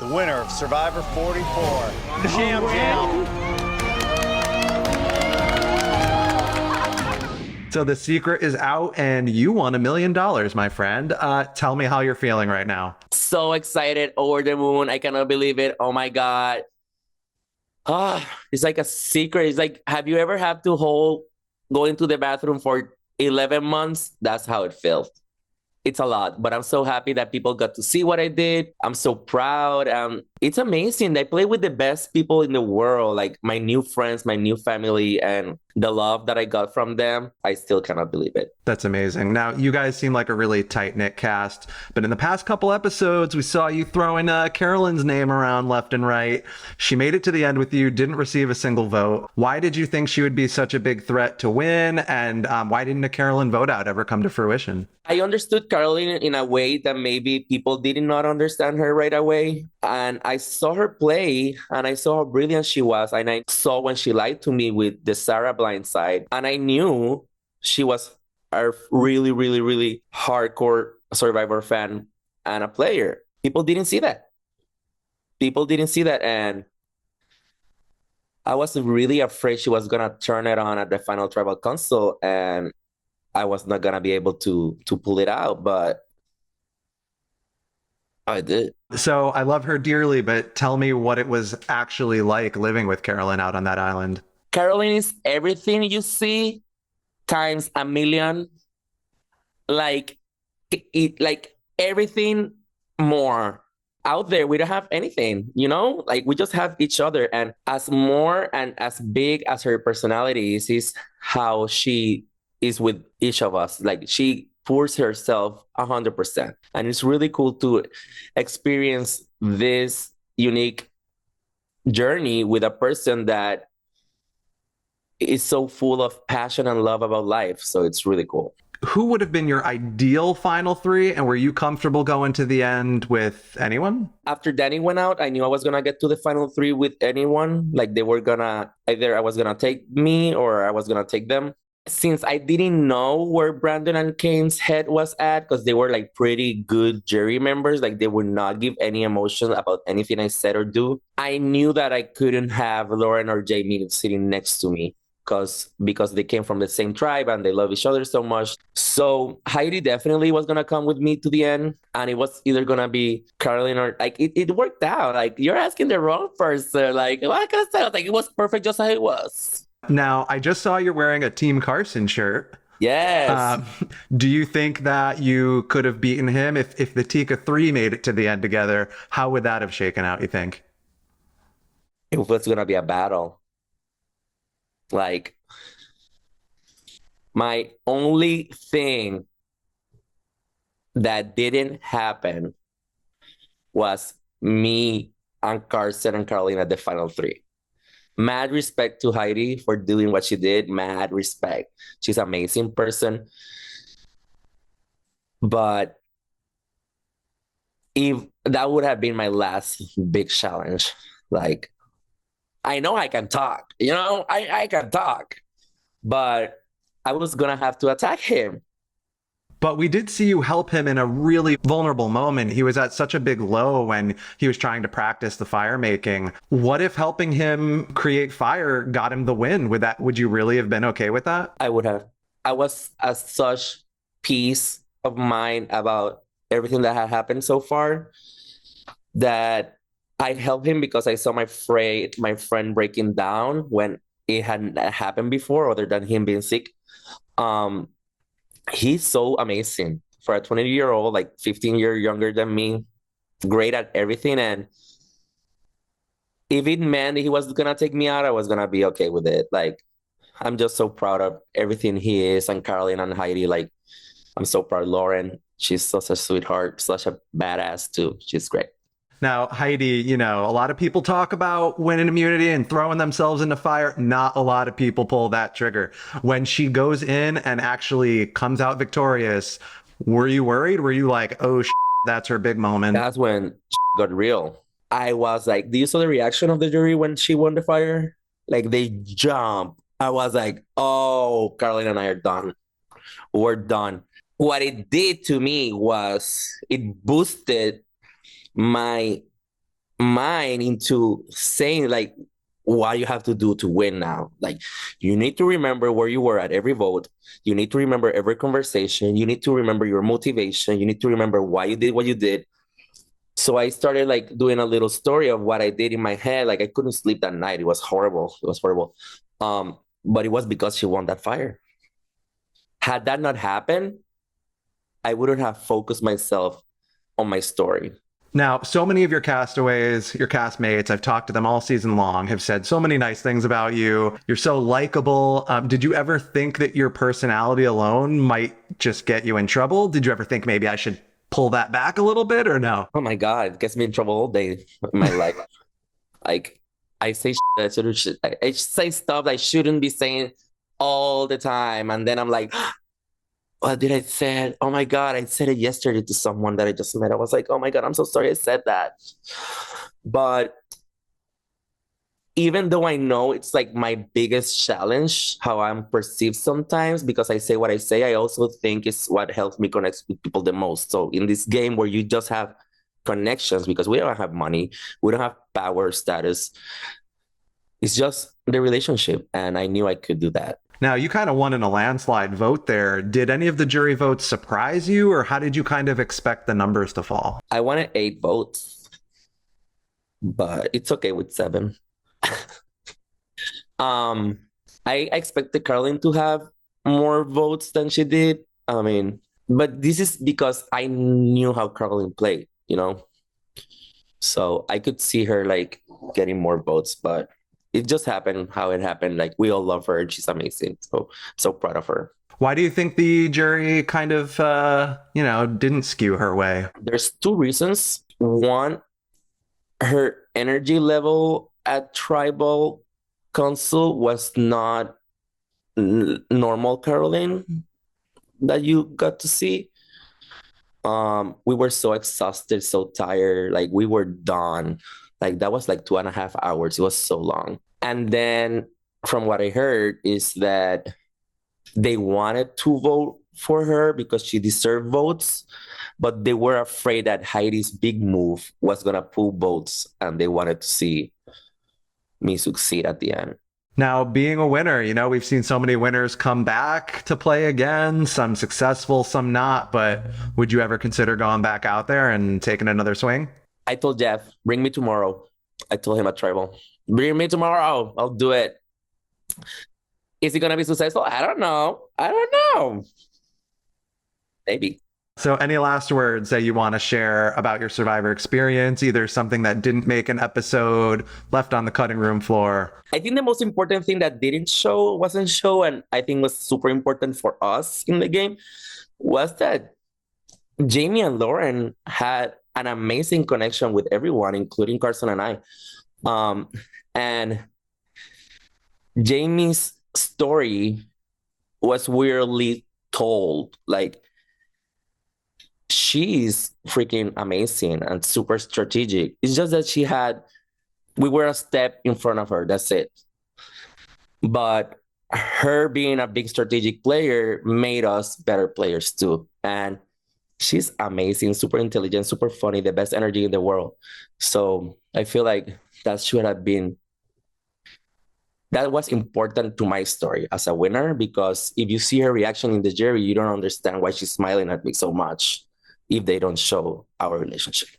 the winner of Survivor 44, Yam Yam. So the secret is out and you won $1 million, my friend. Tell me how you're feeling right now. So excited, over the moon. I cannot believe it. Oh my God. It's like a secret. It's like, have you ever had to go into the bathroom for 11 months? That's how it feels. It's a lot, but I'm so happy that people got to see what I did. I'm so proud. It's amazing. I play with the best people in the world, like my new friends, my new family, and the love that I got from them. I still cannot believe it. That's amazing. Now, you guys seem like a really tight-knit cast, but in the past couple episodes, we saw you throwing Carolyn's name around left and right. She made it to the end with you, didn't receive a single vote. Why did you think she would be such a big threat to win? And why didn't a Carolyn vote out ever come to fruition? I understood Carolyn in a way that maybe people did not understand her right away. And I saw her play and I saw how brilliant she was. And I saw when she lied to me with the Sarah blind side. And I knew she was a really, really, really hardcore Survivor fan and a player. People didn't see that. And I was really afraid she was going to turn it on at the final tribal council and I was not going to be able to pull it out, but I did. So I love her dearly, but tell me what it was actually like living with Carolyn out on that island. Carolyn is everything you see times a million. Like everything more. Out there, we don't have anything, Like we just have each other. And as more and as big as her personality is how she is with each of us. Like she pours herself 100%. And it's really cool to experience this unique journey with a person that is so full of passion and love about life. So it's really cool. Who would have been your ideal final three? And were you comfortable going to the end with anyone? After Danny went out, I knew I was going to get to the final three with anyone. Like they were going to, either I was going to take me or I was going to take them. Since I didn't know where Brandon and Kane's head was at, because they were like pretty good jury members, like they would not give any emotion about anything I said or do. I knew that I couldn't have Lauren or Jamie sitting next to me because they came from the same tribe and they love each other so much. So Heidi definitely was gonna come with me to the end, and it was either gonna be Carolyn or like it worked out. Like you're asking the wrong person. Like what can I say? Like it was perfect just how it was. Now, I just saw you're wearing a Team Carson shirt. Yes. Do you think that you could have beaten him if the Tika Three made it to the end together? How would that have shaken out, you think? It was going to be a battle. Like, my only thing that didn't happen was me and Carson and Carolyn at the final three. Mad respect to Heidi for doing what she did. Mad respect. She's an amazing person. But if that would have been my last big challenge, like, I know I can talk, I can talk, but I was going to have to attack him. But we did see you help him in a really vulnerable moment. He was at such a big low when he was trying to practice the fire making. What if helping him create fire got him the win? Would you really have been okay with that? I would have. I was at such peace of mind about everything that had happened so far that I helped him because I saw my friend breaking down when it hadn't happened before, other than him being sick. He's so amazing for a 20-year-old, like 15 years younger than me, great at everything. And if it meant he was going to take me out, I was going to be okay with it. Like, I'm just so proud of everything he is, and Carolyn and Heidi. Like, I'm so proud of Lauren. She's such a sweetheart, such a badass too. She's great. Now, Heidi, a lot of people talk about winning immunity and throwing themselves into fire. Not a lot of people pull that trigger. When she goes in and actually comes out victorious, were you worried? Were you like, oh, that's her big moment? That's when got real. I was like, do you saw the reaction of the jury when she won the fire? Like, they jump. I was like, oh, Carolyn and I are done. We're done. What it did to me was it boosted my mind into saying like what you have to do to win now. Like you need to remember where you were at every vote. You need to remember every conversation. You need to remember your motivation. You need to remember why you did what you did. So I started like doing a little story of what I did in my head. Like I couldn't sleep that night. It was horrible. It was horrible. But it was because she won that fire. Had that not happened, I wouldn't have focused myself on my story. Now, so many of your castaways, your castmates, I've talked to them all season long, have said so many nice things about you. You're so likable. Did you ever think that your personality alone might just get you in trouble? Did you ever think maybe I should pull that back a little bit or no? Oh my God, it gets me in trouble all day in my life. Like I say I say stuff I shouldn't be saying all the time. And then I'm like, what did I say? Oh my God, I said it yesterday to someone that I just met. I was like, oh my God, I'm so sorry I said that. But even though I know it's like my biggest challenge, how I'm perceived sometimes because I say what I say, I also think it's what helps me connect with people the most. So in this game where you just have connections, because we don't have money, we don't have power, status, it's just the relationship. And I knew I could do that. Now, you kind of won in a landslide vote there. Did any of the jury votes surprise you, or how did you kind of expect the numbers to fall? I wanted 8 votes, but it's okay with 7. I expected Carolyn to have more votes than she did. I mean, but this is because I knew how Carolyn played, you know? So I could see her like getting more votes, but it just happened how it happened. Like we all love her and she's amazing. So proud of her. Why do you think the jury kind of, didn't skew her way? There's 2 reasons. One, her energy level at tribal council was not normal Carolyn that you got to see. We were so exhausted, so tired, like we were done. Like that was like 2.5 hours. It was so long. And then from what I heard is that they wanted to vote for her because she deserved votes, but they were afraid that Heidi's big move was gonna pull votes, and they wanted to see me succeed at the end. Now, being a winner, we've seen so many winners come back to play again, some successful, some not, but would you ever consider going back out there and taking another swing? I told Jeff, bring me tomorrow. I told him at Tribal, bring me tomorrow. I'll do it. Is it going to be successful? I don't know. Maybe. So any last words that you want to share about your Survivor experience, either something that didn't make an episode, left on the cutting room floor? I think the most important thing that wasn't show, and I think was super important for us in the game, was that Jamie and Lauren had an amazing connection with everyone, including Carson and I. And Jamie's story was weirdly told. Like, she's freaking amazing and super strategic. It's just that we were a step in front of her. That's it. But her being a big strategic player made us better players too. And she's amazing, super intelligent, super funny, the best energy in the world. So I feel like that was important to my story as a winner, because if you see her reaction in the jury, you don't understand why she's smiling at me so much if they don't show our relationship.